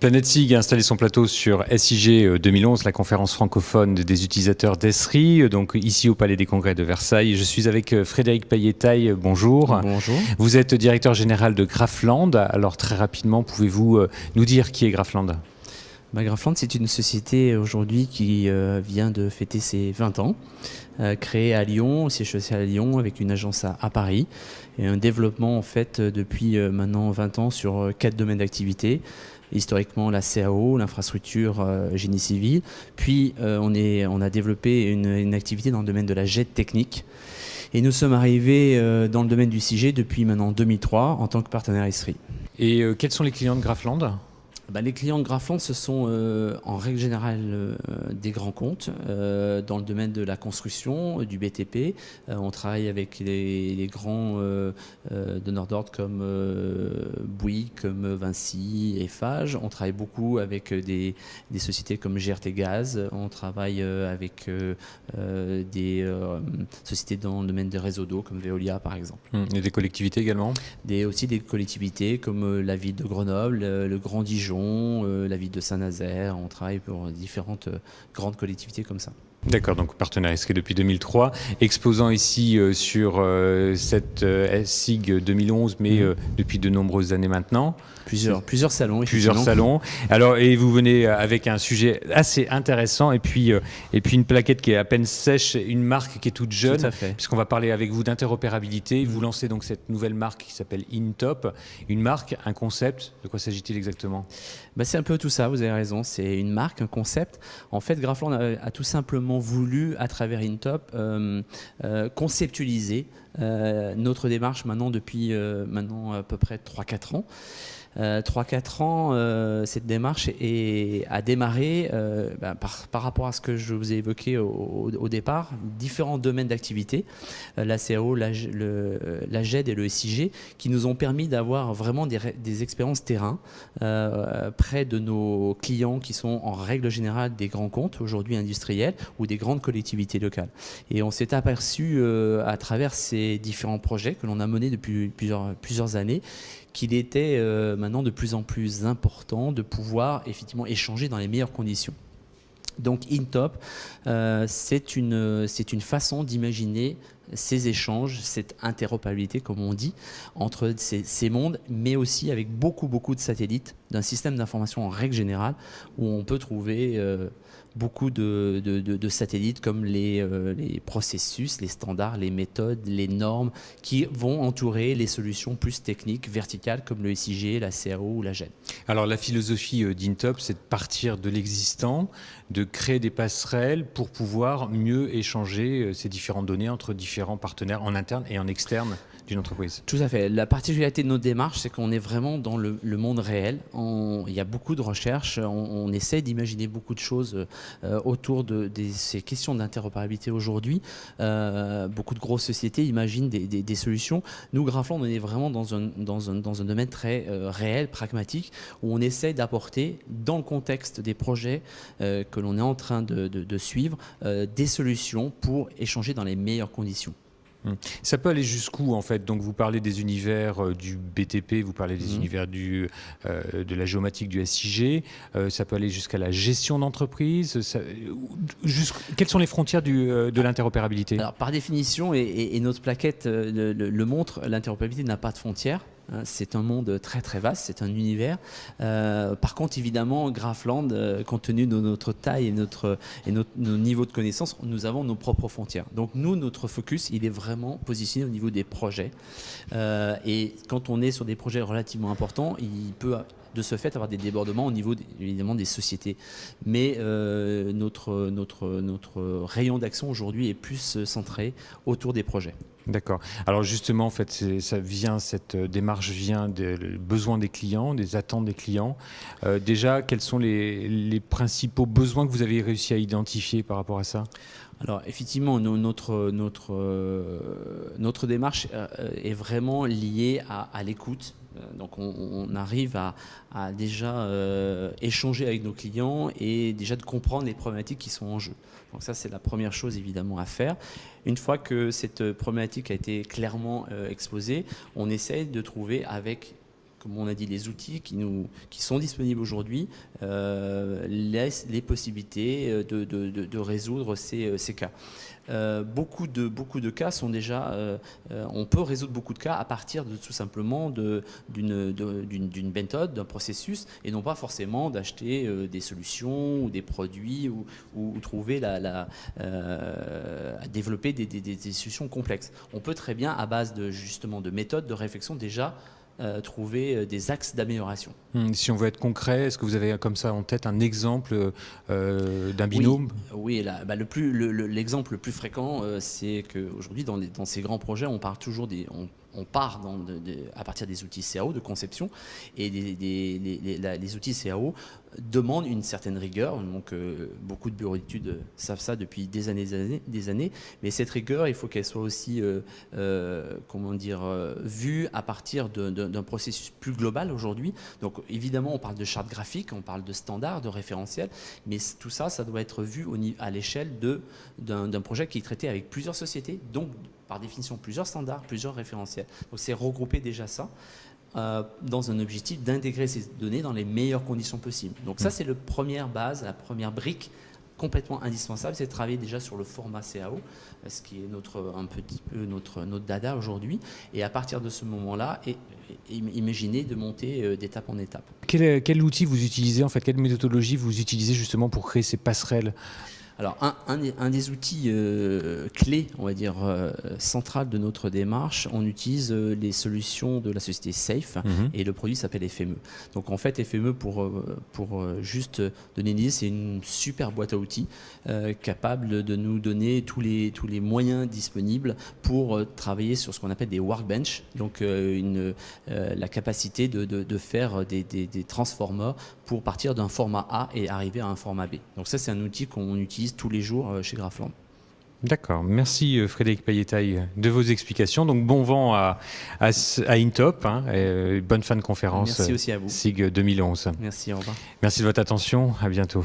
Planète SIG a installé son plateau sur SIG 2011, la conférence francophone des utilisateurs d'Esri, donc ici au Palais des Congrès de Versailles. Je suis avec Frédéric Payetaille, bonjour. Bonjour. Vous êtes directeur général de Grafland. Alors très rapidement, pouvez-vous nous dire qui est Grafland ? Grafland, c'est une société aujourd'hui qui vient de fêter ses 20 ans, créée à Lyon, siège social à Lyon, avec une agence à Paris, et un développement en fait depuis maintenant 20 ans sur 4 domaines d'activité. Historiquement, la CAO, l'infrastructure, génie civil. Puis, on a développé une activité dans le domaine de la jet technique. Et nous sommes arrivés dans le domaine du CIG depuis maintenant 2003 en tant que partenaire Esri. Et quels sont les clients de Grafland ? Les clients de Grafland, ce sont en règle générale des grands comptes dans le domaine de la construction, du BTP. On travaille avec les grands donneurs d'ordre comme Bouygues, comme Vinci, Eiffage. On travaille beaucoup avec des sociétés comme GRT Gaz. On travaille avec des sociétés dans le domaine des réseaux d'eau comme Veolia par exemple. Et des collectivités également ? Aussi des collectivités comme la ville de Grenoble, le Grand Dijon, la ville de Saint-Nazaire. On travaille pour différentes grandes collectivités comme ça. D'accord, donc partenaire Esri depuis 2003, exposant ici sur cette SIG 2011, mais depuis de nombreuses années maintenant. Plusieurs salons. Plusieurs salons. Alors, et vous venez avec un sujet assez intéressant et puis une plaquette qui est à peine sèche, une marque qui est toute jeune. Tout à fait. Puisqu'on va parler avec vous d'interopérabilité. Vous lancez donc cette nouvelle marque qui s'appelle InTop. Une marque, un concept. De quoi s'agit-il exactement ? C'est un peu tout ça, vous avez raison. C'est une marque, un concept. En fait, Grafland a tout simplement voulu, à travers InTop, conceptualiser notre démarche maintenant depuis à peu près 3-4 ans. 3-4 ans, cette démarche a démarré par rapport à ce que je vous ai évoqué au départ, différents domaines d'activité, la CAO, la GED et le SIG, qui nous ont permis d'avoir vraiment des expériences terrain près de nos clients qui sont en règle générale des grands comptes, aujourd'hui industriels, ou des grandes collectivités locales. Et on s'est aperçu à travers ces différents projets que l'on a menés depuis plusieurs années, qu'il était maintenant de plus en plus important de pouvoir effectivement échanger dans les meilleures conditions. Donc InTop, c'est une façon d'imaginer ces échanges, cette interopérabilité comme on dit, entre ces mondes, mais aussi avec beaucoup de satellites, d'un système d'information en règle générale, où on peut trouver beaucoup de satellites comme les processus, les standards, les méthodes, les normes qui vont entourer les solutions plus techniques, verticales comme le SIG, la CAO ou la GED. Alors la philosophie d'InTop, c'est de partir de l'existant, de créer des passerelles pour pouvoir mieux échanger ces différentes données entre différents partenaires en interne et en externe d'une entreprise. Tout à fait. La particularité de notre démarche, c'est qu'on est vraiment dans le monde réel. Il y a beaucoup de recherches, on essaie d'imaginer beaucoup de choses autour de ces questions d'interopérabilité aujourd'hui. Beaucoup de grosses sociétés imaginent des solutions. Nous, Grafland, on est vraiment dans un domaine très réel, pragmatique, où on essaie d'apporter, dans le contexte des projets que l'on est en train de suivre, des solutions pour échanger dans les meilleures conditions. Ça peut aller jusqu'où en fait ? Donc vous parlez des univers du BTP, vous parlez des univers de la géomatique du SIG, ça peut aller jusqu'à la gestion d'entreprise. Quelles sont les frontières de l'interopérabilité ? Alors par définition, et notre plaquette le montre, l'interopérabilité n'a pas de frontières. C'est un monde très très vaste, c'est un univers. Par contre, évidemment, Grafland, compte tenu de notre taille et nos niveaux de connaissance, nous avons nos propres frontières. Donc nous, notre focus, il est vraiment positionné au niveau des projets. Et quand on est sur des projets relativement importants, il peut de ce fait avoir des débordements au niveau évidemment des sociétés. Mais notre rayon d'action aujourd'hui est plus centré autour des projets. D'accord. Alors justement, en fait, cette démarche vient des besoins des clients, des attentes des clients. Déjà, quels sont les principaux besoins que vous avez réussi à identifier par rapport à ça ? Alors effectivement, notre démarche est vraiment liée à l'écoute. Donc on arrive à déjà échanger avec nos clients et déjà de comprendre les problématiques qui sont en jeu. Donc ça, c'est la première chose évidemment à faire. Une fois que cette problématique a été clairement exposée, on essaye de trouver avec comme on a dit, les outils qui sont disponibles aujourd'hui laissent les possibilités de résoudre ces cas. Beaucoup de cas sont déjà... on peut résoudre beaucoup de cas à partir tout simplement d'une méthode, d'un processus, et non pas forcément d'acheter des solutions ou des produits ou trouver à développer des solutions complexes. On peut très bien, à base justement de méthodes de réflexion, déjà trouver des axes d'amélioration. Si on veut être concret, est-ce que vous avez comme ça en tête un exemple d'un binôme ? Oui, l'exemple le plus fréquent, c'est qu'aujourd'hui, dans ces grands projets, on part toujours on part à partir des outils CAO de conception, et les outils CAO demandent une certaine rigueur. Donc, beaucoup de bureaux d'études savent ça depuis des années. Mais cette rigueur, il faut qu'elle soit aussi, vue à partir d'un processus plus global aujourd'hui. Donc, évidemment, on parle de charte graphique, on parle de standards, de référentiels, mais tout ça, ça doit être vu à l'échelle d'un projet qui est traité avec plusieurs sociétés, donc par définition plusieurs standards, plusieurs référentiels. Donc c'est regrouper déjà ça dans un objectif d'intégrer ces données dans les meilleures conditions possibles. Donc ça, c'est la première base, la première brique complètement indispensable, c'est de travailler déjà sur le format CAO, ce qui est un petit peu notre dada aujourd'hui. Et à partir de ce moment-là, imaginez de monter d'étape en étape. Quel outil vous utilisez, en fait, quelle méthodologie vous utilisez justement pour créer ces passerelles ? Alors, un des outils clés, on va dire, central de notre démarche, on utilise les solutions de la société Safe, et le produit s'appelle FME. Donc, en fait, FME, pour juste donner une idée, c'est une super boîte à outils capable de nous donner tous les moyens disponibles pour travailler sur ce qu'on appelle des workbench, donc la capacité de faire des transformers pour partir d'un format A et arriver à un format B. Donc ça, c'est un outil qu'on utilise tous les jours chez Grapheland. D'accord, merci Frédéric Payetaille de vos explications. Donc bon vent à INTOP, bonne fin de conférence. Merci aussi à vous. SIG 2011. Merci, au revoir. Merci de votre attention, à bientôt.